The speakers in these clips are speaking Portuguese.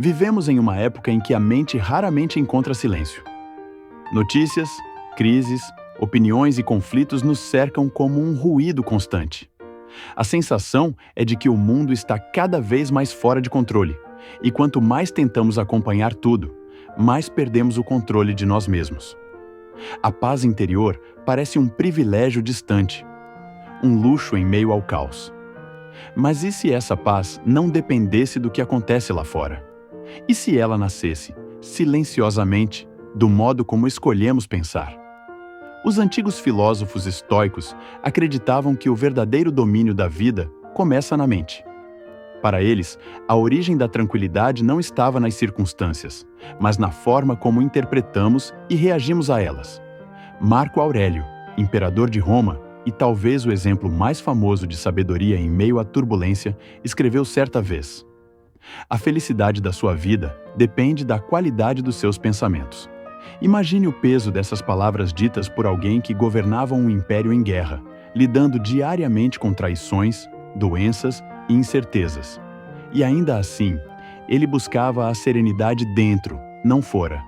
Vivemos em uma época em que a mente raramente encontra silêncio. Notícias, crises, opiniões e conflitos nos cercam como um ruído constante. A sensação é de que o mundo está cada vez mais fora de controle, e quanto mais tentamos acompanhar tudo, mais perdemos o controle de nós mesmos. A paz interior parece um privilégio distante, um luxo em meio ao caos. Mas e se essa paz não dependesse do que acontece lá fora? E se ela nascesse, silenciosamente, do modo como escolhemos pensar? Os antigos filósofos estoicos acreditavam que o verdadeiro domínio da vida começa na mente. Para eles, a origem da tranquilidade não estava nas circunstâncias, mas na forma como interpretamos e reagimos a elas. Marco Aurélio, imperador de Roma e talvez o exemplo mais famoso de sabedoria em meio à turbulência, escreveu certa vez: "A felicidade da sua vida depende da qualidade dos seus pensamentos." Imagine o peso dessas palavras ditas por alguém que governava um império em guerra, lidando diariamente com traições, doenças e incertezas. E ainda assim, ele buscava a serenidade dentro, não fora.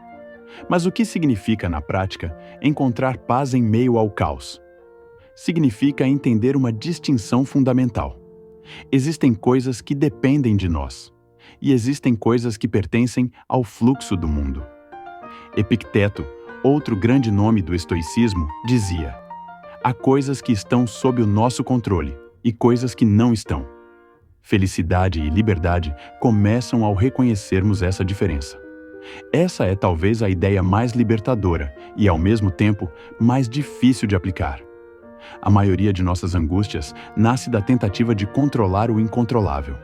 Mas o que significa, na prática, encontrar paz em meio ao caos? Significa entender uma distinção fundamental. Existem coisas que dependem de nós, e existem coisas que pertencem ao fluxo do mundo. Epicteto, outro grande nome do estoicismo, dizia: "Há coisas que estão sob o nosso controle e coisas que não estão." Felicidade e liberdade começam ao reconhecermos essa diferença. Essa é talvez a ideia mais libertadora e, ao mesmo tempo, mais difícil de aplicar. A maioria de nossas angústias nasce da tentativa de controlar o incontrolável.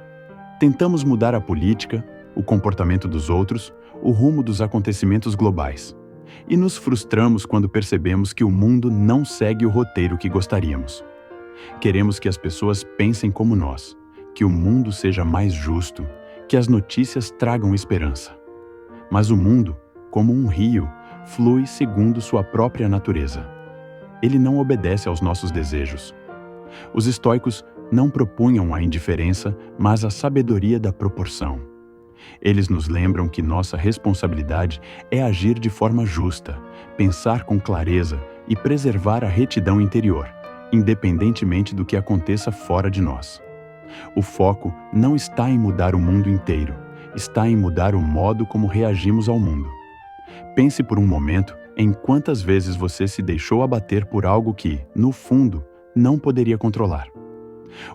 Tentamos mudar a política, o comportamento dos outros, o rumo dos acontecimentos globais. E nos frustramos quando percebemos que o mundo não segue o roteiro que gostaríamos. Queremos que as pessoas pensem como nós, que o mundo seja mais justo, que as notícias tragam esperança. Mas o mundo, como um rio, flui segundo sua própria natureza. Ele não obedece aos nossos desejos. Os estoicos não propunham a indiferença, mas a sabedoria da proporção. Eles nos lembram que nossa responsabilidade é agir de forma justa, pensar com clareza e preservar a retidão interior, independentemente do que aconteça fora de nós. O foco não está em mudar o mundo inteiro, está em mudar o modo como reagimos ao mundo. Pense por um momento em quantas vezes você se deixou abater por algo que, no fundo, não poderia controlar.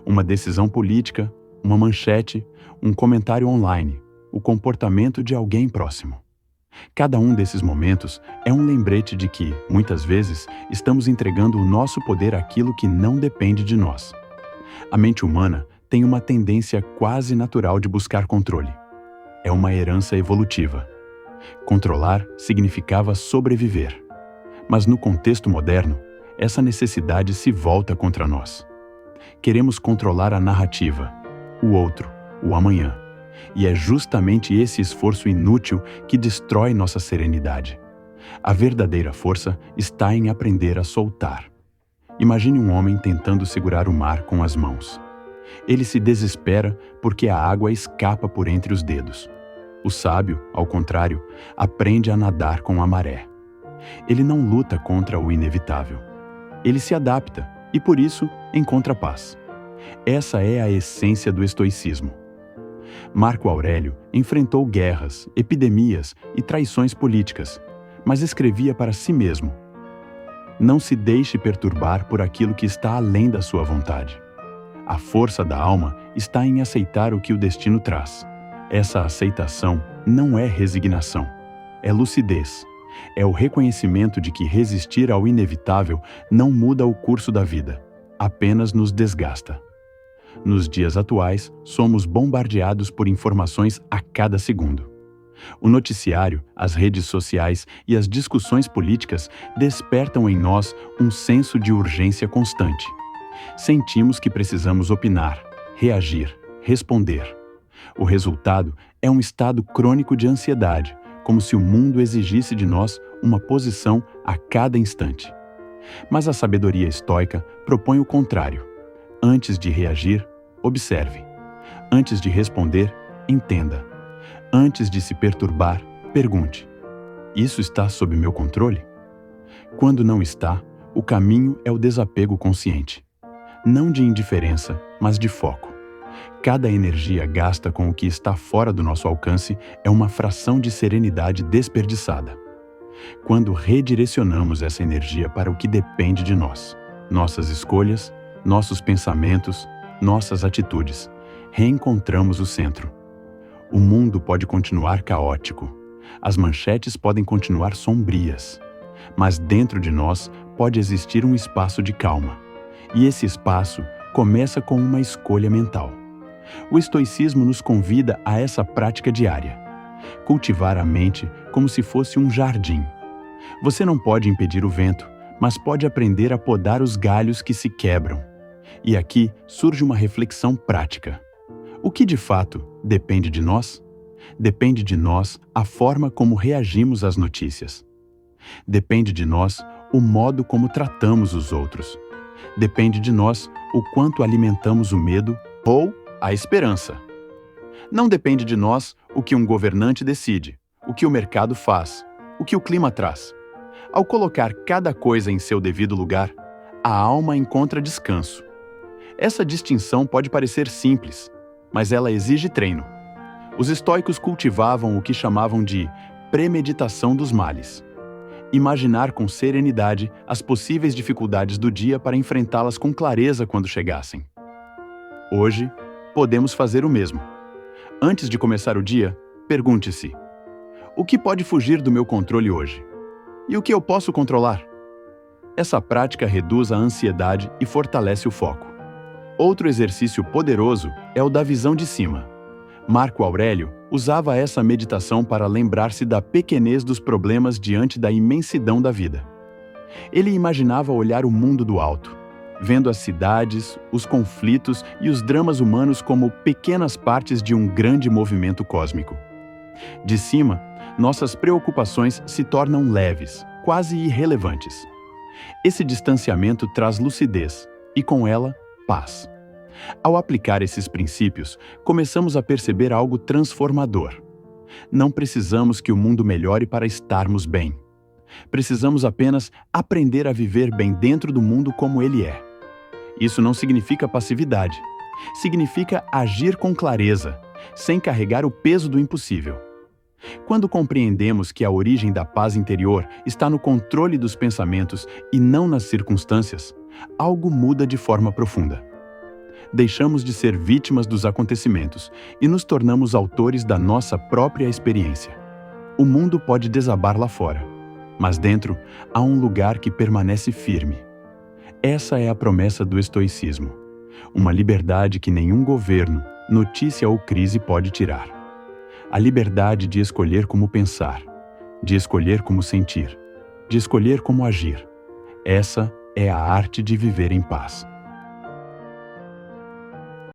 Uma decisão política, uma manchete, um comentário online, o comportamento de alguém próximo. Cada um desses momentos é um lembrete de que, muitas vezes, estamos entregando o nosso poder àquilo que não depende de nós. A mente humana tem uma tendência quase natural de buscar controle. É uma herança evolutiva. Controlar significava sobreviver. Mas no contexto moderno, essa necessidade se volta contra nós. Queremos controlar a narrativa, o outro, o amanhã. E é justamente esse esforço inútil que destrói nossa serenidade. A verdadeira força está em aprender a soltar. Imagine um homem tentando segurar o mar com as mãos. Ele se desespera porque a água escapa por entre os dedos. O sábio, ao contrário, aprende a nadar com a maré. Ele não luta contra o inevitável. Ele se adapta e, por isso, encontra paz. Essa é a essência do estoicismo. Marco Aurélio enfrentou guerras, epidemias e traições políticas, mas escrevia para si mesmo: "Não se deixe perturbar por aquilo que está além da sua vontade." A força da alma está em aceitar o que o destino traz. Essa aceitação não é resignação, é lucidez. É o reconhecimento de que resistir ao inevitável não muda o curso da vida, apenas nos desgasta. Nos dias atuais, somos bombardeados por informações a cada segundo. O noticiário, as redes sociais e as discussões políticas despertam em nós um senso de urgência constante. Sentimos que precisamos opinar, reagir, responder. O resultado é um estado crônico de ansiedade, como se o mundo exigisse de nós uma posição a cada instante. Mas a sabedoria estoica propõe o contrário. Antes de reagir, observe. Antes de responder, entenda. Antes de se perturbar, pergunte: isso está sob meu controle? Quando não está, o caminho é o desapego consciente. Não de indiferença, mas de foco. Cada energia gasta com o que está fora do nosso alcance é uma fração de serenidade desperdiçada. Quando redirecionamos essa energia para o que depende de nós, nossas escolhas, nossos pensamentos, nossas atitudes, reencontramos o centro. O mundo pode continuar caótico, as manchetes podem continuar sombrias, mas dentro de nós pode existir um espaço de calma, e esse espaço começa com uma escolha mental. O estoicismo nos convida a essa prática diária. Cultivar a mente como se fosse um jardim. Você não pode impedir o vento, mas pode aprender a podar os galhos que se quebram. E aqui surge uma reflexão prática. O que de fato depende de nós? Depende de nós a forma como reagimos às notícias. Depende de nós o modo como tratamos os outros. Depende de nós o quanto alimentamos o medo ou a esperança. Não depende de nós o que um governante decide, o que o mercado faz, o que o clima traz. Ao colocar cada coisa em seu devido lugar, a alma encontra descanso. Essa distinção pode parecer simples, mas ela exige treino. Os estoicos cultivavam o que chamavam de premeditação dos males. Imaginar com serenidade as possíveis dificuldades do dia para enfrentá-las com clareza quando chegassem. Hoje, podemos fazer o mesmo. Antes de começar o dia, pergunte-se: o que pode fugir do meu controle hoje? E o que eu posso controlar? Essa prática reduz a ansiedade e fortalece o foco. Outro exercício poderoso é o da visão de cima. Marco Aurélio usava essa meditação para lembrar-se da pequenez dos problemas diante da imensidão da vida. Ele imaginava olhar o mundo do alto, vendo as cidades, os conflitos e os dramas humanos como pequenas partes de um grande movimento cósmico. De cima, nossas preocupações se tornam leves, quase irrelevantes. Esse distanciamento traz lucidez e, com ela, paz. Ao aplicar esses princípios, começamos a perceber algo transformador. Não precisamos que o mundo melhore para estarmos bem. Precisamos apenas aprender a viver bem dentro do mundo como ele é. Isso não significa passividade. Significa agir com clareza, sem carregar o peso do impossível. Quando compreendemos que a origem da paz interior está no controle dos pensamentos e não nas circunstâncias, algo muda de forma profunda. Deixamos de ser vítimas dos acontecimentos e nos tornamos autores da nossa própria experiência. O mundo pode desabar lá fora, mas dentro há um lugar que permanece firme. Essa é a promessa do estoicismo, uma liberdade que nenhum governo, notícia ou crise pode tirar. A liberdade de escolher como pensar, de escolher como sentir, de escolher como agir. Essa é a arte de viver em paz.